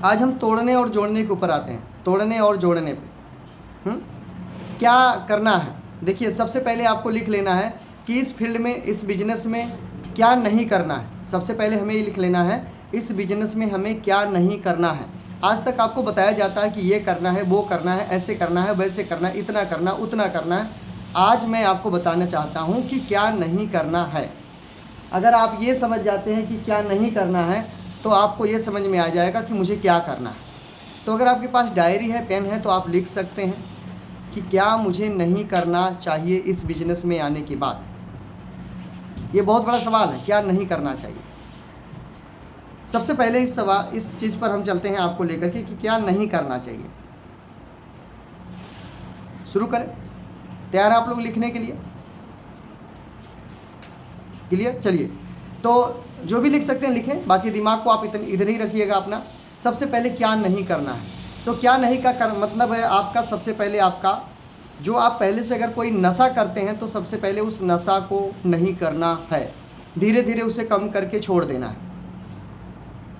आज हम तोड़ने और जोड़ने के ऊपर आते हैं, तोड़ने और जोड़ने पे। क्या करना है? देखिए, सबसे पहले आपको लिख लेना है कि इस फील्ड में, इस बिजनेस में क्या नहीं करना है। सबसे पहले हमें ये लिख लेना है, इस बिजनेस में हमें क्या नहीं करना है। आज तक आपको बताया जाता है कि ये करना है, वो करना है, ऐसे करना है, वैसे करना है, इतना करना, उतना करना है। आज मैं आपको बताना चाहता हूँ कि क्या नहीं करना है। अगर आप ये समझ जाते हैं कि क्या नहीं करना है, तो आपको ये समझ में आ जाएगा कि मुझे क्या करना है। तो अगर आपके पास डायरी है, पेन है, तो आप लिख सकते हैं कि क्या मुझे नहीं करना चाहिए इस बिजनेस में आने के बाद। ये बहुत बड़ा सवाल है, क्या नहीं करना चाहिए। सबसे पहले इस चीज़ पर हम चलते हैं आपको लेकर के कि क्या नहीं करना चाहिए। शुरू करें? तैयार है आप लोग लिखने के लिए? क्लियर? चलिए, तो जो भी लिख सकते हैं लिखें, बाकी दिमाग को आप इधर ही रखिएगा अपना। सबसे पहले क्या नहीं करना है। तो क्या नहीं का मतलब है आपका, सबसे पहले आपका जो आप पहले से अगर कोई नशा करते हैं तो सबसे पहले उस नशा को नहीं करना है, धीरे धीरे उसे कम करके छोड़ देना है।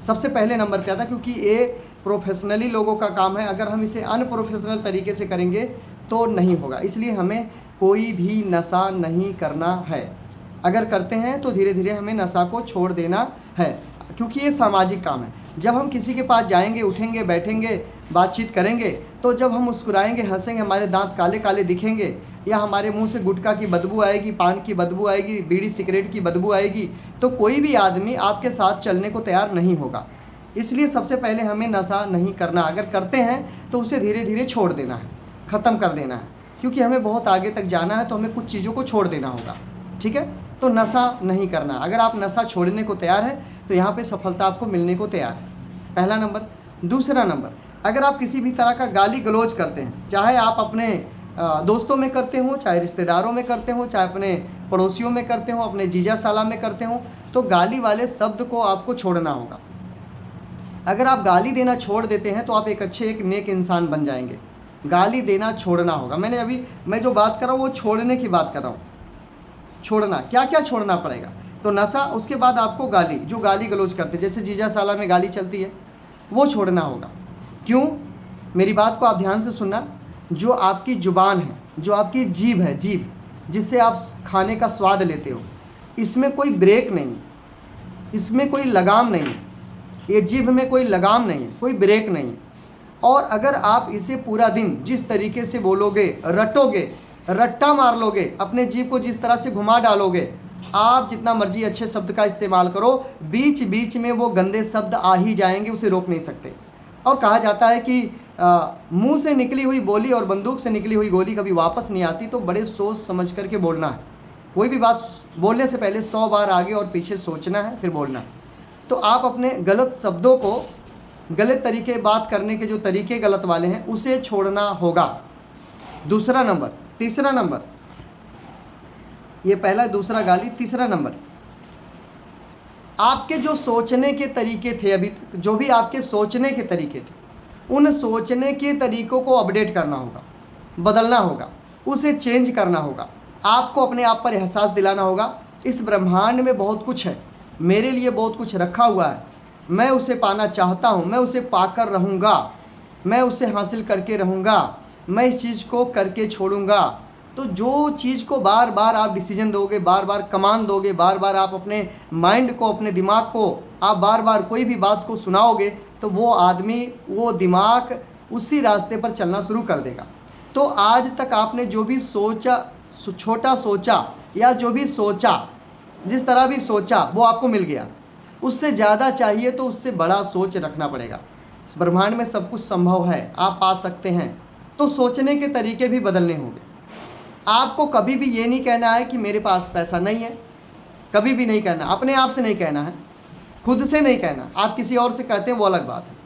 सबसे पहले नंबर पे आता, क्योंकि ये प्रोफेशनली लोगों का काम है। अगर हम इसे अनप्रोफेशनल तरीके से करेंगे तो नहीं होगा। इसलिए हमें कोई भी नशा नहीं करना है। अगर करते हैं तो धीरे धीरे हमें नशा को छोड़ देना है, क्योंकि ये सामाजिक काम है। जब हम किसी के पास जाएंगे, उठेंगे, बैठेंगे, बातचीत करेंगे, तो जब हम मुस्कुराएंगे, हंसेंगे, हमारे दांत काले काले दिखेंगे, या हमारे मुंह से गुटखा की बदबू आएगी, पान की बदबू आएगी, बीड़ी सिगरेट की बदबू आएगी, तो कोई भी आदमी आपके साथ चलने को तैयार नहीं होगा। इसलिए सबसे पहले हमें नशा नहीं करना। अगर करते हैं तो उसे धीरे धीरे छोड़ देना है, ख़त्म कर देना है, क्योंकि हमें बहुत आगे तक जाना है, तो हमें कुछ चीज़ों को छोड़ देना होगा। ठीक है? तो नशा नहीं करना। अगर आप नशा छोड़ने को तैयार हैं तो यहाँ पे सफलता आपको मिलने को तैयार है। पहला नंबर। दूसरा नंबर, अगर आप किसी भी तरह का गाली गलौज करते हैं, चाहे आप अपने दोस्तों में करते हो, चाहे रिश्तेदारों में करते हो, चाहे अपने पड़ोसियों में करते हो, अपने जीजा साला में करते हो, तो गाली वाले शब्द को आपको छोड़ना होगा। अगर आप गाली देना छोड़ देते हैं तो आप एक नेक इंसान बन जाएंगे। गाली देना छोड़ना होगा। मैं जो बात कर रहा हूँ वो छोड़ने की बात कर रहा हूँ। छोड़ना, क्या क्या छोड़ना पड़ेगा? तो नशा, उसके बाद आपको गाली, जो गाली गलौज करते, जैसे जीजा साला में गाली चलती है, वो छोड़ना होगा। क्यों? मेरी बात को आप ध्यान से सुनना। जो आपकी जुबान है, जो आपकी जीभ है, जीभ जिससे आप खाने का स्वाद लेते हो, इसमें कोई ब्रेक नहीं, इसमें कोई लगाम नहीं। ये जीभ में कोई लगाम नहीं है, कोई ब्रेक नहीं। और अगर आप इसे पूरा दिन जिस तरीके से बोलोगे, रटोगे, रट्टा मार लोगे, अपने जीभ को जिस तरह से घुमा डालोगे, आप जितना मर्जी अच्छे शब्द का इस्तेमाल करो, बीच बीच में वो गंदे शब्द आ ही जाएंगे, उसे रोक नहीं सकते। और कहा जाता है कि मुंह से निकली हुई बोली और बंदूक से निकली हुई गोली कभी वापस नहीं आती। तो बड़े सोच समझ करके बोलना है। कोई भी बात बोलने से पहले 100 बार आगे और पीछे सोचना है, फिर बोलना है। तो आप अपने गलत शब्दों को, गलत तरीके बात करने के जो तरीके गलत वाले हैं, उसे छोड़ना होगा। दूसरा नंबर। तीसरा नंबर, ये पहला, दूसरा गाली। तीसरा नंबर, आपके जो सोचने के तरीके थे अभी तक, जो भी आपके सोचने के तरीके थे, उन सोचने के तरीकों को अपडेट करना होगा, बदलना होगा, उसे चेंज करना होगा। आपको अपने आप पर एहसास दिलाना होगा, इस ब्रह्मांड में बहुत कुछ है, मेरे लिए बहुत कुछ रखा हुआ है, मैं उसे पाना चाहता हूँ, मैं उसे पाकर रहूँगा, मैं उसे हासिल करके रहूँगा, मैं इस चीज़ को करके छोड़ूंगा। तो जो चीज़ को बार बार आप डिसीजन दोगे, बार बार कमांड दोगे, बार बार आप अपने माइंड को, अपने दिमाग को आप बार बार कोई भी बात को सुनाओगे, तो वो आदमी, वो दिमाग उसी रास्ते पर चलना शुरू कर देगा। तो आज तक आपने जो भी सोचा, छोटा सोचा, या जो भी सोचा, जिस तरह भी सोचा, वो आपको मिल गया। उससे ज़्यादा चाहिए तो उससे बड़ा सोच रखना पड़ेगा। इस ब्रह्मांड में सब कुछ संभव है, आप पा सकते हैं। तो सोचने के तरीके भी बदलने होंगे। आपको कभी भी ये नहीं कहना है कि मेरे पास पैसा नहीं है, कभी भी नहीं कहना। अपने आप से नहीं कहना है, खुद से नहीं कहना। आप किसी और से कहते हैं वो अलग बात है।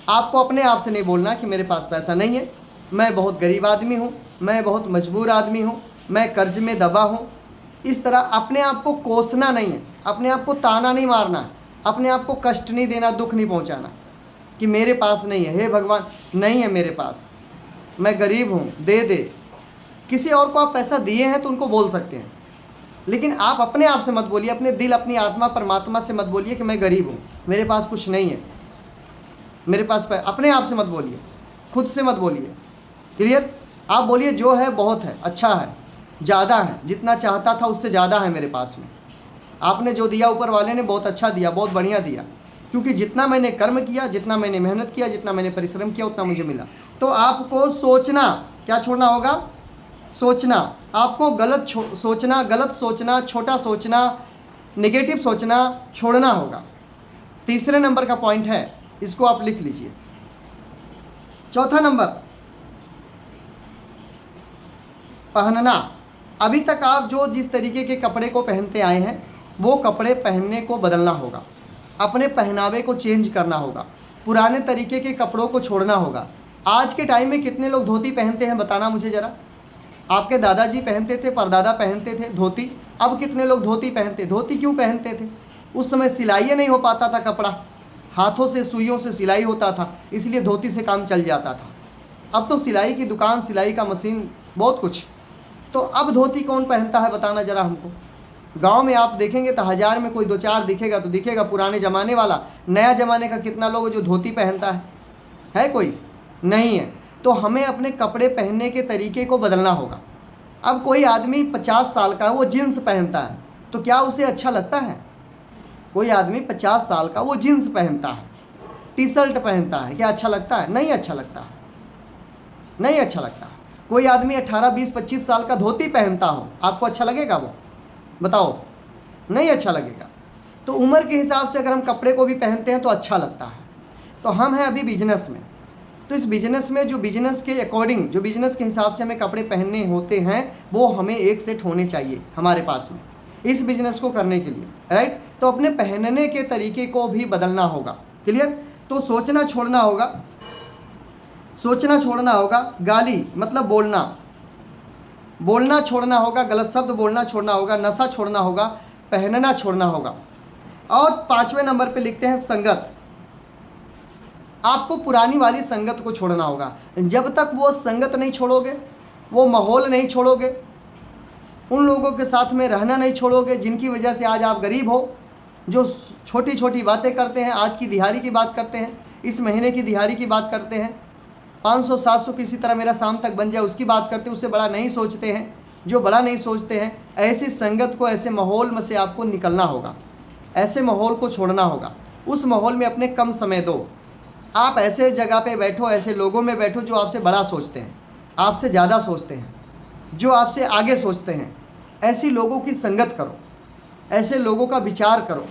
आपको अपने आप से नहीं बोलना कि मेरे पास पैसा नहीं है, मैं बहुत गरीब आदमी हूँ, मैं बहुत मजबूर आदमी हूँ, मैं कर्ज में दबा हूँ। इस तरह अपने आप को कोसना नहीं है, अपने आप को ताना नहीं मारना है, अपने आप को कष्ट नहीं देना, दुख नहीं पहुँचाना कि मेरे पास नहीं है, हे भगवान नहीं है मेरे पास, मैं गरीब हूँ, दे दे। किसी और को आप पैसा दिए हैं तो उनको बोल सकते हैं, लेकिन आप अपने आप से मत बोलिए, अपने दिल, अपनी आत्मा, परमात्मा से मत बोलिए कि मैं गरीब हूँ, मेरे पास कुछ नहीं है। मेरे पास अपने आप से मत बोलिए, खुद से मत बोलिए। क्लियर? आप बोलिए जो है बहुत है, अच्छा है, ज़्यादा है, जितना चाहता था उससे ज़्यादा है मेरे पास में। आपने जो दिया ऊपर वाले ने बहुत अच्छा दिया, बहुत बढ़िया दिया, क्योंकि जितना मैंने कर्म किया, जितना मैंने मेहनत किया, जितना मैंने परिश्रम किया, उतना मुझे मिला। तो आपको सोचना क्या छोड़ना होगा? सोचना। आपको गलत सोचना, छोटा सोचना, नेगेटिव सोचना छोड़ना होगा। तीसरे नंबर का पॉइंट है, इसको आप लिख लीजिए। चौथा नंबर, पहनना। अभी तक आप जो जिस तरीके के कपड़े को पहनते आए हैं, वो कपड़े पहनने को बदलना होगा, अपने पहनावे को चेंज करना होगा, पुराने तरीके के कपड़ों को छोड़ना होगा। आज के टाइम में कितने लोग धोती पहनते हैं, बताना मुझे ज़रा। आपके दादाजी पहनते थे, परदादा पहनते थे धोती, अब कितने लोग धोती पहनते? धोती क्यों पहनते थे? उस समय सिलाई नहीं हो पाता था, कपड़ा हाथों से सुइयों से सिलाई होता था, इसलिए धोती से काम चल जाता था। अब तो सिलाई की दुकान, सिलाई का मशीन, बहुत कुछ। तो अब धोती कौन पहनता है, बताना ज़रा हमको। गांव में आप देखेंगे तो 1000 में कोई 2-4 दिखेगा तो दिखेगा, पुराने ज़माने वाला। नया ज़माने का कितना लोग जो धोती पहनता है कोई? नहीं है। तो हमें अपने कपड़े पहनने के तरीके को बदलना होगा। अब कोई आदमी 50 साल का वो जीन्स पहनता है, तो क्या उसे अच्छा लगता है? कोई आदमी 50 साल का वो जीन्स पहनता है, टी शर्ट पहनता है, क्या अच्छा लगता है? नहीं अच्छा लगता है, नहीं अच्छा लगता है। कोई आदमी 18, 20, 25 साल का धोती पहनता हो, आपको अच्छा लगेगा वो? बताओ, नहीं अच्छा लगेगा। तो उम्र के हिसाब से अगर हम कपड़े को भी पहनते हैं तो अच्छा लगता है। तो हम हैं अभी बिजनेस में, तो इस बिजनेस में जो बिजनेस के अकॉर्डिंग, जो बिजनेस के हिसाब से हमें कपड़े पहनने होते हैं, वो हमें एक सेट होने चाहिए हमारे पास में इस बिजनेस को करने के लिए, राइट? तो अपने पहनने के तरीके को भी बदलना होगा। क्लियर? तो सोचना छोड़ना होगा, सोचना छोड़ना होगा। गाली मतलब बोलना छोड़ना होगा, गलत शब्द बोलना छोड़ना होगा, नशा छोड़ना होगा, पहनना छोड़ना होगा। और 5वें नंबर पे लिखते हैं संगत। आपको पुरानी वाली संगत को छोड़ना होगा। जब तक वो संगत नहीं छोड़ोगे, वो माहौल नहीं छोड़ोगे, उन लोगों के साथ में रहना नहीं छोड़ोगे जिनकी वजह से आज आप गरीब हो, जो छोटी छोटी बातें करते हैं, आज की दिहाड़ी की बात करते हैं, इस महीने की दिहाड़ी की बात करते हैं, 500-700 किसी तरह मेरा शाम तक बन जाए उसकी बात करते हैं, उससे बड़ा नहीं सोचते हैं, जो बड़ा नहीं सोचते हैं। ऐसी संगत को, ऐसे माहौल में से आपको निकलना होगा, ऐसे माहौल को छोड़ना होगा। उस माहौल में अपने कम समय दो। आप ऐसे जगह पे बैठो, ऐसे लोगों में बैठो जो आपसे बड़ा सोचते हैं, आपसे ज़्यादा सोचते हैं, जो आपसे आगे सोचते हैं। ऐसी लोगों की संगत करो, ऐसे लोगों का विचार करो,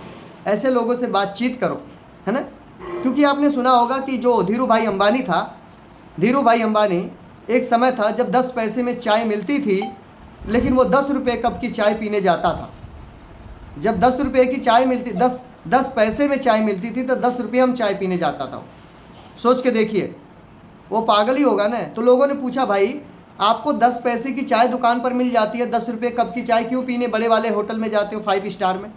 ऐसे लोगों से बातचीत करो, है ना? क्योंकि आपने सुना होगा कि जो धीरू भाई अंबानी था, धीरू भाई अंबानी, एक समय था जब 10 पैसे में चाय मिलती थी, लेकिन वो 10 रुपये कप की चाय पीने जाता था। जब 10 रुपये की चाय मिलती, 10 पैसे में चाय मिलती थी, तो 10 रुपये हम चाय पीने जाता था। सोच के देखिए, वो पागल ही होगा ना। तो लोगों ने पूछा, भाई आपको 10 पैसे की चाय दुकान पर मिल जाती है, 10 रुपये कप की चाय क्यों पीने बड़े वाले होटल में जाते हो 5 स्टार में?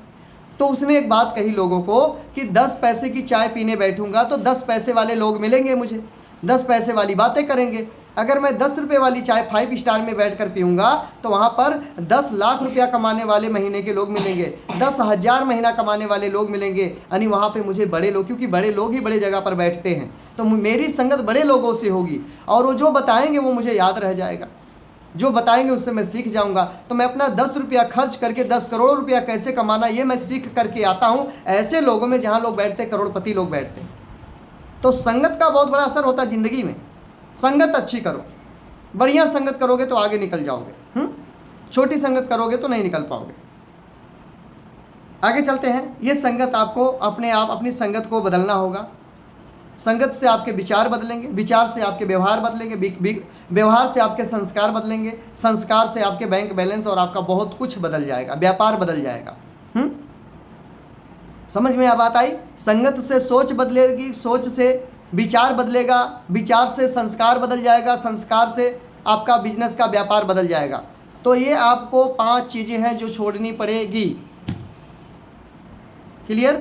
तो उसने एक बात कही लोगों को कि 10 पैसे की चाय पीने बैठूंगा तो 10 पैसे वाले लोग मिलेंगे मुझे, 10 पैसे वाली बातें करेंगे। अगर मैं 10 रुपये वाली चाय 5 स्टार में बैठकर पीऊँगा तो वहाँ पर 10 लाख रुपया कमाने वाले महीने के लोग मिलेंगे, 10,000 महीना कमाने वाले लोग मिलेंगे। यानी वहाँ पे मुझे बड़े लोग, क्योंकि बड़े लोग ही बड़े जगह पर बैठते हैं, तो मेरी संगत बड़े लोगों से होगी, और वो जो बताएंगे वो मुझे याद रह जाएगा, जो बताएंगे उससे मैं सीख जाऊँगा। तो मैं अपना 10 रुपया खर्च करके 10 करोड़ रुपया कैसे कमाना, ये मैं सीख करके आता हूँ ऐसे लोगों में जहाँ लोग बैठते, करोड़पति लोग बैठते। तो संगत का बहुत बड़ा असर होता है ज़िंदगी में। संगत अच्छी करो, बढ़िया संगत करोगे तो आगे निकल जाओगे, छोटी संगत करोगे तो नहीं निकल पाओगे। आगे चलते हैं। ये संगत आपको अपने आप अपनी संगत को बदलना होगा। संगत से आपके विचार बदलेंगे, विचार से आपके व्यवहार बदलेंगे, व्यवहार से आपके संस्कार बदलेंगे, संस्कार से आपके बैंक बैलेंस और आपका बहुत कुछ बदल जाएगा, व्यापार बदल जाएगा। समझ में बात आई? संगत से सोच बदलेगी, सोच से विचार बदलेगा, विचार से संस्कार बदल जाएगा, संस्कार से आपका बिजनेस का व्यापार बदल जाएगा। तो ये आपको 5 चीज़ें हैं जो छोड़नी पड़ेगी। क्लियर?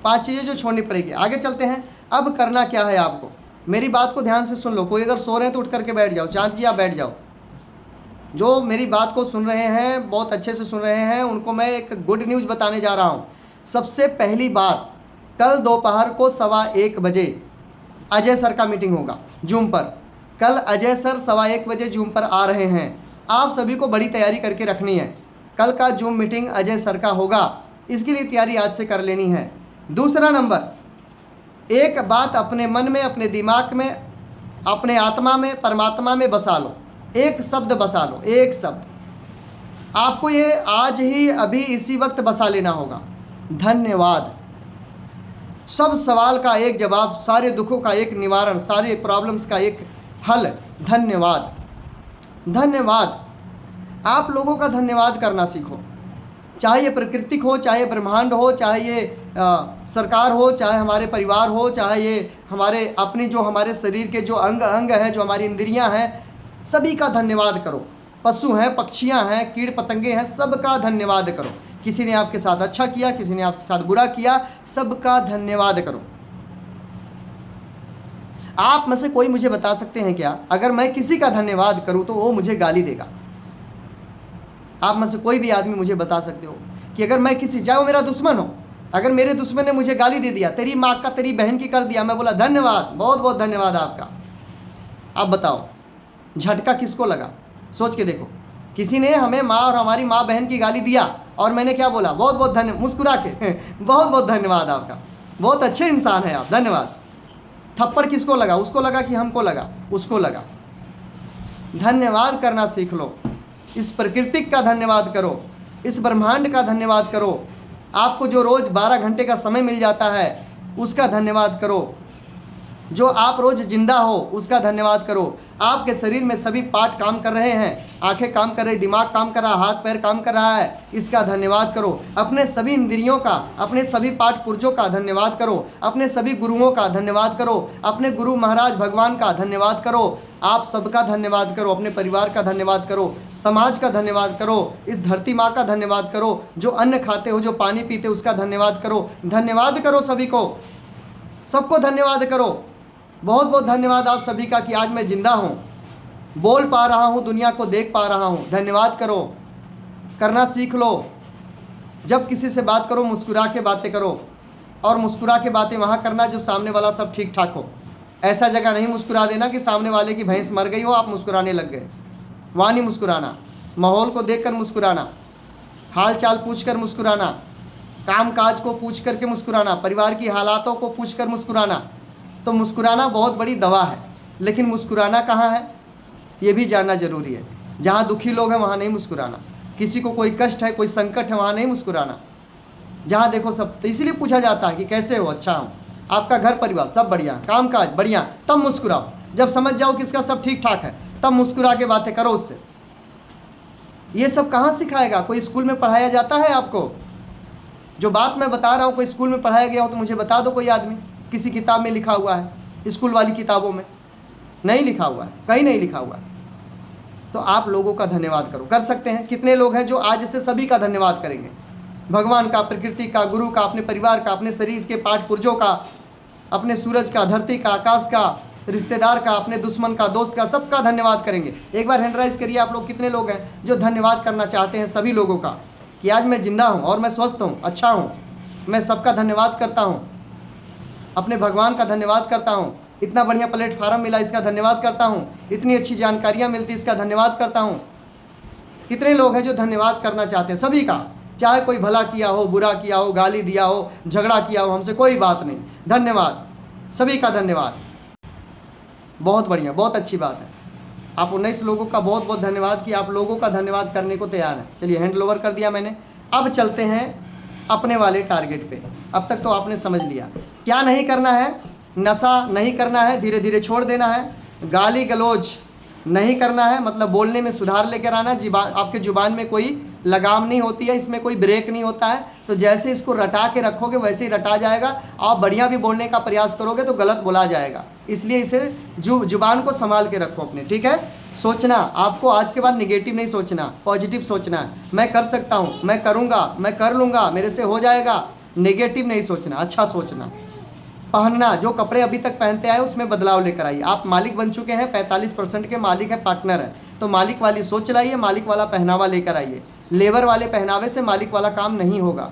5 चीज़ें जो छोड़नी पड़ेगी। आगे चलते हैं। अब करना क्या है आपको, मेरी बात को ध्यान से सुन लो। कोई अगर सो रहे हैं तो उठ करके बैठ जाओ, चांद जी आप बैठ जाओ। जो मेरी बात को सुन रहे हैं, बहुत अच्छे से सुन रहे हैं, उनको मैं एक गुड न्यूज़ बताने जा रहा हूँ। सबसे पहली बात, कल दोपहर को 1:15 बजे अजय सर का मीटिंग होगा जूम पर। कल अजय सर 1:15 बजे जूम पर आ रहे हैं। आप सभी को बड़ी तैयारी करके रखनी है। कल का जूम मीटिंग अजय सर का होगा, इसके लिए तैयारी आज से कर लेनी है। दूसरा नंबर, एक बात अपने मन में, अपने दिमाग में, अपने आत्मा में, परमात्मा में बसा लो। एक शब्द बसा लो, एक शब्द आपको ये आज ही अभी इसी वक्त बसा लेना होगा, धन्यवाद। सब सवाल का एक जवाब, सारे दुखों का एक निवारण, सारे प्रॉब्लम्स का एक हल, धन्यवाद। धन्यवाद। आप लोगों का धन्यवाद करना सीखो। चाहे ये प्रकृति हो, चाहे ब्रह्मांड हो, चाहे ये सरकार हो, चाहे हमारे परिवार हो, चाहे ये हमारे अपनी जो हमारे शरीर के जो अंग हैं, जो हमारी इंद्रियां हैं, सभी का धन्यवाद करो। पशु हैं, पक्षियां हैं, कीड़ पतंगे हैं, सबका धन्यवाद करो। किसी ने आपके साथ अच्छा किया, किसी ने आपके साथ बुरा किया, सबका धन्यवाद करो। आप में से कोई मुझे बता सकते हैं क्या, अगर मैं किसी का धन्यवाद करूं तो वो मुझे गाली देगा? आप में से कोई भी आदमी मुझे बता सकते हो कि अगर मैं किसी, चाहे वो मेरा दुश्मन हो, अगर मेरे दुश्मन ने मुझे गाली दे दिया, तेरी माँ का, तेरी बहन की कर दिया, मैं बोला धन्यवाद, बहुत बहुत धन्यवाद आपका, आप बताओ झटका किसको लगा? सोच के देखो। किसी ने हमें माँ और हमारी माँ बहन की गाली दिया और मैंने क्या बोला? बहुत बहुत धन्यवाद, मुस्कुरा के बहुत बहुत धन्यवाद आपका, बहुत अच्छे इंसान है आप, धन्यवाद। थप्पड़ किसको लगा? उसको लगा कि हमको लगा? उसको लगा। धन्यवाद करना सीख लो। इस प्रकृति का धन्यवाद करो, इस ब्रह्मांड का धन्यवाद करो। आपको जो रोज़ 12 घंटे का समय मिल जाता है उसका धन्यवाद करो। जो आप रोज़ जिंदा हो उसका धन्यवाद करो। आपके शरीर में सभी पार्ट काम कर रहे हैं, आंखें काम कर रही, दिमाग काम कर रहा, हाथ पैर काम कर रहा है, इसका धन्यवाद करो। अपने सभी इंद्रियों का, अपने सभी पार्ट पुर्जों का धन्यवाद करो। अपने सभी गुरुओं का धन्यवाद करो। अपने गुरु महाराज भगवान का धन्यवाद करो। आप सबका धन्यवाद करो। अपने परिवार का धन्यवाद करो, समाज का धन्यवाद करो, इस धरती माँ का धन्यवाद करो, जो अन्न खाते हो, जो पानी पीते हो, उसका धन्यवाद करो। धन्यवाद करो सभी को, सबको धन्यवाद करो। बहुत बहुत धन्यवाद आप सभी का कि आज मैं जिंदा हूँ, बोल पा रहा हूँ, दुनिया को देख पा रहा हूँ। धन्यवाद करो, करना सीख लो। जब किसी से बात करो मुस्कुरा के बातें करो, और मुस्कुरा के बातें वहाँ करना जब सामने वाला सब ठीक ठाक हो। ऐसा जगह नहीं मुस्कुरा देना कि सामने वाले की भैंस मर गई हो, आप मुस्कुराने लग गए, वहाँ नहीं मुस्कुराना। माहौल को देख कर मुस्कुराना, हाल चाल पूछ कर मुस्कुराना, काम काज को पूछ करके मुस्कुराना, परिवार की हालातों को पूछ कर मुस्कुराना। तो मुस्कुराना बहुत बड़ी दवा है, लेकिन मुस्कुराना कहाँ है ये भी जानना जरूरी है। जहाँ दुखी लोग हैं वहाँ नहीं मुस्कुराना, किसी को कोई कष्ट है, कोई संकट है, वहाँ नहीं मुस्कुराना। जहाँ देखो सब, तो इसीलिए पूछा जाता है कि कैसे हो? अच्छा हूँ। आपका घर परिवार सब बढ़िया, काम काज बढ़िया, तब मुस्कुराओ। जब समझ जाओ कि इसका सब ठीक ठाक है, तब मुस्कुरा के बातें करो उससे। ये सब कहाँ सिखाएगा? कोई स्कूल में पढ़ाया जाता है आपको? जो बात मैं बता रहा हूँ कोई स्कूल में पढ़ाया गया हो तो मुझे बता दो। कोई आदमी किसी किताब में लिखा हुआ है? स्कूल वाली किताबों में नहीं लिखा हुआ है, कहीं नहीं लिखा हुआ है। तो आप लोगों का धन्यवाद करो। कर सकते हैं? कितने लोग हैं जो आज से सभी का धन्यवाद करेंगे? भगवान का, प्रकृति का, गुरु का, अपने परिवार का, अपने शरीर के पार्ट पुर्जों का, अपने सूरज का, धरती का, आकाश का, रिश्तेदार का, अपने दुश्मन का, दोस्त का, सबका धन्यवाद करेंगे। एक बार हैंड राइज करिए आप लोग। कितने लोग हैं जो धन्यवाद करना चाहते हैं सभी लोगों का कि आज मैं जिंदा हूँ और मैं स्वस्थ हूँ, अच्छा हूँ। मैं सबका धन्यवाद करता हूँ, अपने भगवान का धन्यवाद करता हूँ। इतना बढ़िया प्लेटफार्म मिला, इसका धन्यवाद करता हूँ। इतनी अच्छी जानकारियाँ मिलती, इसका धन्यवाद करता हूँ। कितने लोग हैं जो धन्यवाद करना चाहते हैं? सभी का, चाहे कोई भला किया हो, बुरा किया हो, गाली दिया हो, झगड़ा किया हो, हमसे कोई बात नहीं, धन्यवाद, सभी का धन्यवाद। बहुत बढ़िया, बहुत अच्छी बात है। आप 19 लोगों का बहुत बहुत धन्यवाद कि आप लोगों का धन्यवाद करने को तैयार है। चलिए हैंड ओवर कर दिया मैंने। अब चलते हैं अपने वाले टारगेट पे। अब तक तो आपने समझ लिया क्या नहीं करना है। नशा नहीं करना है, धीरे धीरे छोड़ देना है। गाली गलौज नहीं करना है, मतलब बोलने में सुधार लेकर आना। आपके जुबान में कोई लगाम नहीं होती है, इसमें कोई ब्रेक नहीं होता है। तो जैसे इसको रटा के रखोगे वैसे ही रटा जाएगा। आप बढ़िया भी बोलने का प्रयास करोगे तो गलत बोला जाएगा, इसलिए इसे जुबान को संभाल के रखो अपने, ठीक है। सोचना आपको आज के बाद निगेटिव नहीं सोचना, पॉजिटिव सोचना है। मैं कर सकता हूँ, मैं करूँगा, मैं कर लूँगा, मेरे से हो जाएगा। नेगेटिव नहीं सोचना, अच्छा सोचना। पहनना, जो कपड़े अभी तक पहनते आए उसमें बदलाव लेकर आइए। आप मालिक बन चुके हैं, 45% के मालिक हैं, पार्टनर हैं, तो मालिक वाली सोच लाइए, मालिक वाला पहनावा लेकर आइए। लेबर वाले पहनावे से मालिक वाला काम नहीं होगा।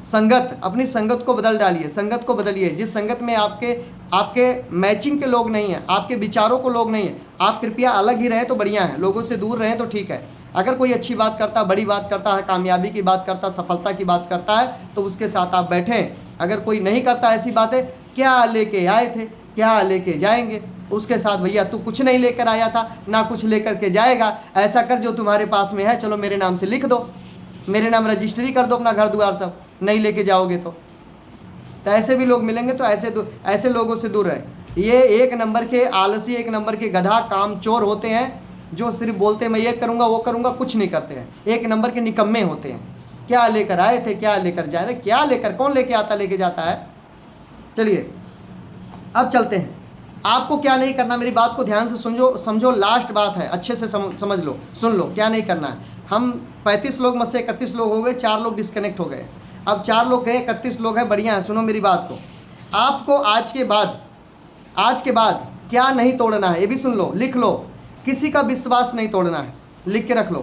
संगत, अपनी संगत को बदल डालिए, संगत को बदलिए। जिस संगत में आपके आपके मैचिंग के लोग नहीं हैं, आपके विचारों को लोग नहीं हैं। आप कृपया अलग ही रहें तो बढ़िया है, लोगों से दूर रहें तो ठीक है। अगर कोई अच्छी बात करता, बड़ी बात करता है, कामयाबी की बात करता, सफलता की बात करता है तो उसके साथ आप बैठें। अगर कोई नहीं करता ऐसी बातें, क्या लेके आए थे, क्या लेके जाएंगे, उसके साथ भैया तू कुछ नहीं लेकर आया था, ना कुछ लेकर के जाएगा। ऐसा कर जो तुम्हारे पास में है चलो मेरे नाम से लिख दो, मेरे नाम रजिस्ट्री कर दो अपना घर द्वार सब, नहीं लेके जाओगे तो ऐसे भी लोग मिलेंगे। तो ऐसे लोगों से दूर रहे। ये एक नंबर के आलसी, एक नंबर के गधा, कामचोर होते हैं जो सिर्फ बोलते हैं मैं ये करूँगा वो करूँगा, कुछ नहीं करते हैं। एक नंबर के निकम्मे होते हैं। क्या लेकर आए थे, क्या लेकर जा रहे, क्या लेकर, कौन लेके आता लेके जाता है। चलिए अब चलते हैं। आपको क्या नहीं करना, मेरी बात को ध्यान से समझो, लास्ट बात है, अच्छे से समझ लो, सुन लो क्या नहीं करना है। हम 35 लोग में से 31 लोग हो गए, 4 लोग डिस्कनेक्ट हो गए। अब 4 लोग गए, 31 लोग हैं, बढ़िया है। सुनो मेरी बात को, आपको आज के बाद क्या नहीं तोड़ना है ये भी सुन लो, लिख लो। किसी का विश्वास नहीं तोड़ना है, लिख के रख लो।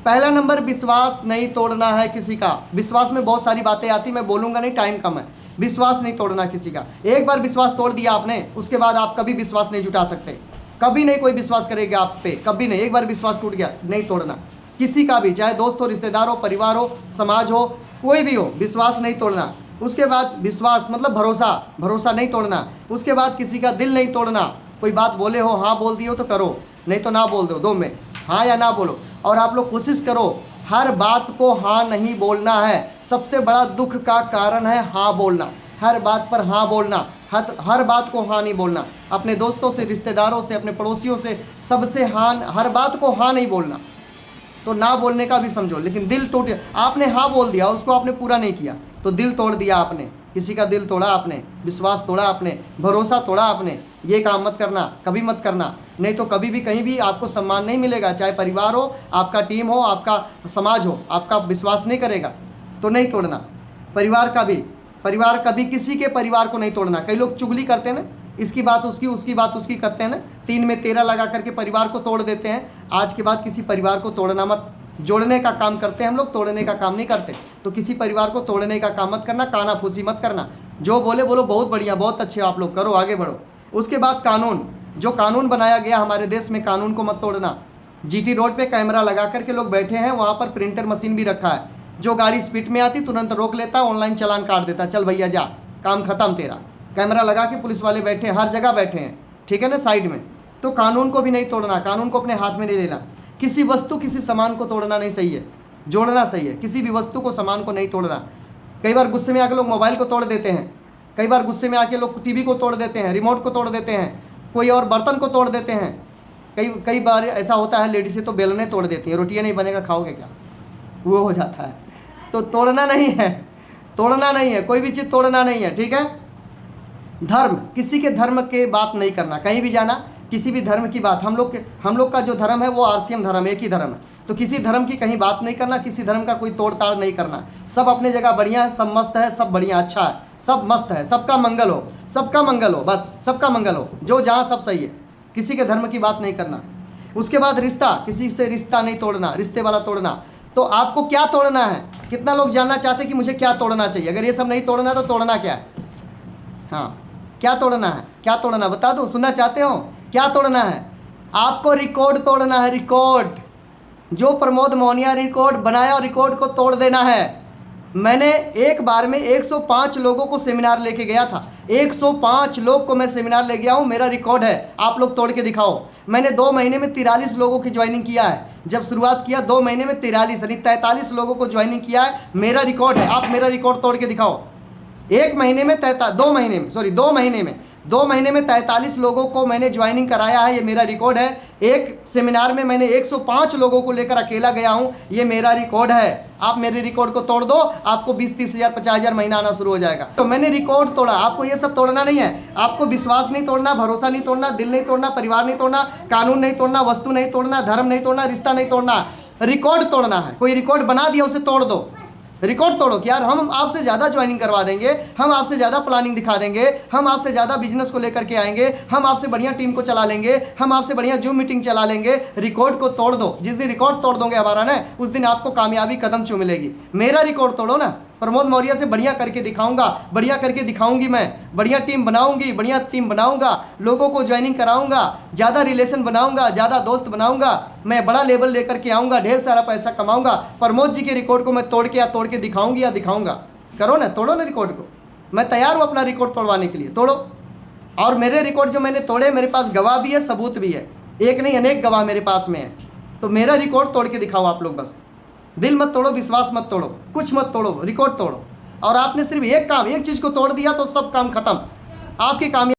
पहला नंबर, विश्वास नहीं तोड़ना है किसी का। विश्वास में बहुत सारी बातें आती, मैं बोलूँगा नहीं, टाइम कम है। विश्वास नहीं तोड़ना किसी का। एक बार विश्वास तोड़ दिया आपने, उसके बाद आप कभी विश्वास नहीं जुटा सकते, कभी नहीं कोई विश्वास करेगा आप पे, कभी नहीं। एक बार विश्वास टूट गया, नहीं तोड़ना किसी का भी, चाहे दोस्त हो, रिश्तेदार हो, परिवार हो, समाज हो, कोई भी हो, विश्वास नहीं तोड़ना। उसके बाद विश्वास मतलब भरोसा नहीं तोड़ना। उसके बाद किसी का दिल नहीं तोड़ना। कोई बात बोले हो, हाँ बोल दियो तो करो, नहीं तो ना बोल दो, दो में हाँ या ना बोलो। और आप लोग कोशिश करो हर बात को हाँ नहीं बोलना है। सबसे बड़ा दुख का कारण है हाँ बोलना, हर बात पर हाँ बोलना, हर बात को हाँ नहीं बोलना। अपने दोस्तों से, रिश्तेदारों से, अपने पड़ोसियों से, सबसे हाँ, हर बात को हाँ नहीं बोलना। तो ना बोलने का भी समझो, लेकिन दिल टूट, आपने हाँ बोल दिया, उसको आपने पूरा नहीं किया तो दिल तोड़ दिया आपने, किसी का दिल तोड़ा आपने, विश्वास तोड़ा आपने, भरोसा तोड़ा आपने। ये काम मत करना, कभी मत करना, नहीं तो कभी भी कहीं भी आपको सम्मान नहीं मिलेगा। चाहे परिवार हो, आपका टीम हो, आपका समाज हो, आपका विश्वास नहीं करेगा तो नहीं तोड़ना। परिवार कभी किसी के परिवार को नहीं तोड़ना। कई लोग चुगली करते हैं ना, इसकी बात उसकी, उसकी बात उसकी करते हैं ना, 3 में 13 लगा करके परिवार को तोड़ देते हैं। आज के बाद किसी परिवार को तोड़ना मत। जोड़ने का काम करते हैं हम लोग, तोड़ने का काम नहीं करते। तो किसी परिवार को तोड़ने का काम मत करना, कानाफूसी मत करना। जो बोले बोलो, बहुत बढ़िया, बहुत अच्छे आप लोग, करो, आगे बढ़ो। उसके बाद कानून, जो कानून बनाया गया हमारे देश में, कानून को मत तोड़ना। जीटी रोड पे कैमरा लगा करके लोग बैठे हैं, वहाँ पर प्रिंटर मशीन भी रखा है। जो गाड़ी स्पीड में आती तुरंत रोक लेता, ऑनलाइन चालान काट देता, चल भैया जा, काम खत्म तेरा। कैमरा लगा के पुलिस वाले बैठे हैं, हर जगह बैठे हैं, ठीक है ना, साइड में। तो कानून को भी नहीं तोड़ना, कानून को अपने हाथ में नहीं लेना। किसी वस्तु, किसी सामान को तोड़ना नहीं सही है, जोड़ना सही है। किसी भी वस्तु को, सामान को नहीं तोड़ना। कई बार गुस्से में आके लोग मोबाइल को तोड़ देते हैं, कई बार गुस्से में आके लोग टीवी को तोड़ देते हैं, रिमोट को तोड़ देते हैं, कोई और बर्तन को तोड़ देते हैं। कई बार ऐसा होता है, लेडीज़ें तो बेलने तोड़ देती हैं, रोटियाँ नहीं बनेगा खाओगे क्या, वो हो जाता है। तो तोड़ना नहीं है, तोड़ना नहीं है, कोई भी चीज़ तोड़ना नहीं है, ठीक है। धर्म, किसी के धर्म के बात नहीं करना, कहीं भी जाना किसी भी धर्म की बात, हम लोग का जो धर्म है वो आरसीएम धर्म, एक ही धर्म है। तो किसी धर्म की कहीं बात नहीं करना, किसी धर्म का कोई तोड़ ताड़ नहीं करना। सब अपने जगह बढ़िया है, सब मस्त है, सब बढ़िया अच्छा है, सब मस्त है, सबका मंगल हो, सबका मंगल हो, बस सबका मंगल हो, जो जहाँ सब सही है। किसी के धर्म की बात नहीं करना। उसके बाद रिश्ता, किसी से रिश्ता नहीं तोड़ना, रिश्ते वाला तोड़ना। तो आपको क्या तोड़ना है, कितना लोग जानना चाहते हैं कि मुझे क्या तोड़ना चाहिए। अगर ये सब नहीं तोड़ना तो तोड़ना क्या है, हाँ क्या तोड़ना है, क्या तोड़ना बता दो, सुनना चाहते हो क्या तोड़ना है। आपको रिकॉर्ड तोड़ना है, रिकॉर्ड। जो प्रमोद मोहनिया रिकॉर्ड बनाया, रिकॉर्ड को तोड़ देना है। मैंने एक बार में 105 लोगों को सेमिनार लेके गया था, 105 लोग को मैं सेमिनार ले गया हूँ, मेरा रिकॉर्ड है। आप लोग तोड़ के दिखाओ। मैंने 2 महीने में 43 लोगों की ज्वाइनिंग किया है। जब शुरुआत किया 2 महीने में 43 यानी 43 लोगों को ज्वाइनिंग किया है, मेरा रिकॉर्ड है। आप मेरा रिकॉर्ड तोड़ के दिखाओ। 2 महीने में 43 लोगों को मैंने ज्वाइनिंग कराया है, ये मेरा रिकॉर्ड है। एक सेमिनार में मैंने 105 लोगों को लेकर अकेला गया हूं, ये मेरा रिकॉर्ड है। आप मेरे रिकॉर्ड को तोड़ दो, आपको 20-30 हज़ार 50 हज़ार महीना आना शुरू हो जाएगा। तो मैंने रिकॉर्ड तोड़ा, आपको ये सब तोड़ना नहीं है। आपको विश्वास नहीं तोड़ना, भरोसा नहीं तोड़ना, दिल नहीं तोड़ना, परिवार नहीं तोड़ना, कानून नहीं तोड़ना, वस्तु नहीं तोड़ना, धर्म नहीं तोड़ना, रिश्ता नहीं तोड़ना, रिकॉर्ड तोड़ना है। कोई रिकॉर्ड बना दिया उसे तोड़ दो। रिकॉर्ड तोड़ो कि यार हम आपसे ज़्यादा ज्वाइनिंग करवा देंगे, हम आपसे ज़्यादा प्लानिंग दिखा देंगे, हम आपसे ज़्यादा बिजनेस को लेकर के आएंगे, हम आपसे बढ़िया टीम को चला लेंगे, हम आपसे बढ़िया जूम मीटिंग चला लेंगे। रिकॉर्ड को तोड़ दो। जिस दिन रिकॉर्ड तोड़ दोगे हमारा ना, उस दिन आपको कामयाबी कदम छू मिलेगी। मेरा रिकॉर्ड तोड़ो ना, प्रमोद मौर्य से बढ़िया करके दिखाऊंगा, बढ़िया करके दिखाऊंगी, मैं बढ़िया टीम बनाऊंगी, बढ़िया टीम बनाऊंगा, लोगों को ज्वाइनिंग कराऊंगा, ज़्यादा रिलेशन बनाऊंगा, ज़्यादा दोस्त बनाऊंगा, मैं बड़ा लेवल लेकर के आऊँगा, ढेर सारा पैसा कमाऊंगा, प्रमोद जी के रिकॉर्ड को मैं तोड़ के दिखाऊंगी या दिखाऊंगा। करो ना, तोड़ो ना रिकॉर्ड को, मैं तैयार हूँ अपना रिकॉर्ड तोड़वाने के लिए, तोड़ो। और मेरे रिकॉर्ड जो मैंने तोड़े, मेरे पास गवाह भी है, सबूत भी है, एक नहीं अनेक गवाह मेरे पास में है। तो मेरा रिकॉर्ड तोड़ के दिखाओ आप लोग, बस दिल मत तोड़ो, विश्वास मत तोड़ो, कुछ मत तोड़ो, रिकॉर्ड तोड़ो। और आपने सिर्फ एक चीज़ को तोड़ दिया तो सब काम खत्म, आपकी कामयाबी